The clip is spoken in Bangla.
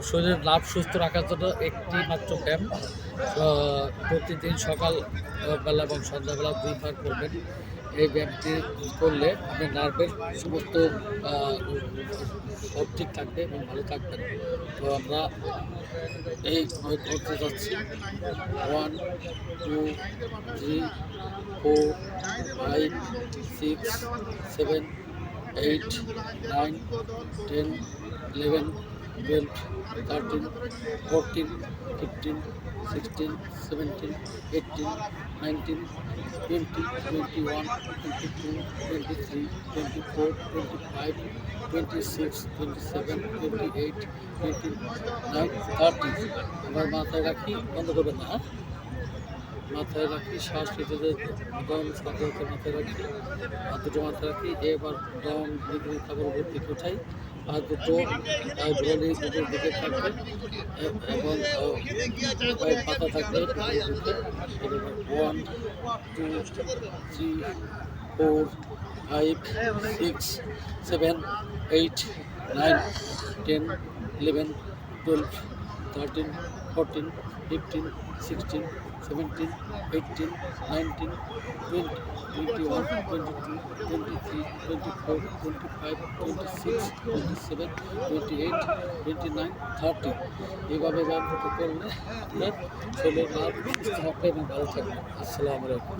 শরীরের লাভ সুস্থ রাখার জন্য একটি মাত্র ব্যায়াম প্রতিদিন সকাল বেলা এবং সন্ধ্যাবেলা 2 বার করবেন। এই ব্যায়ামটি করলে আপনার নার্ভের সমস্ত সব ঠিক থাকবে এবং ভালো থাকবেন। তো আমরা এই করতে যাচ্ছি 1 2 3 4 5 6 7 8 9 10 11 12 13 14 15 16 17 18 19 20 21 22 23 24 25 26 27 28 29 30 আমার মাথায় রাখি, বন্ধ করবেন না, মাথায় রাখি, শ্বাস নিতে দম সাধারণত মাথায় রাখি, আর দুটো মাথায় রাখি। এবার দম দিকে তারপর উপর দিকে উঠাই, আর দুটো ঘোরালি উপর দিকে থাকবে এবং পাতা থাকবে দিকে। 1 2 3 4 5 6 7 8 9 10 11 12 13 14 15 16 17 18 19 20 21 22 23 24 25 26 27 28 29 30 এইভাবে ব্যায়াম করলে আপনার শরীরের লাভ সুস্থ থাকবে এবং ভালো থাকবে। আসসালামু আলাইকুম।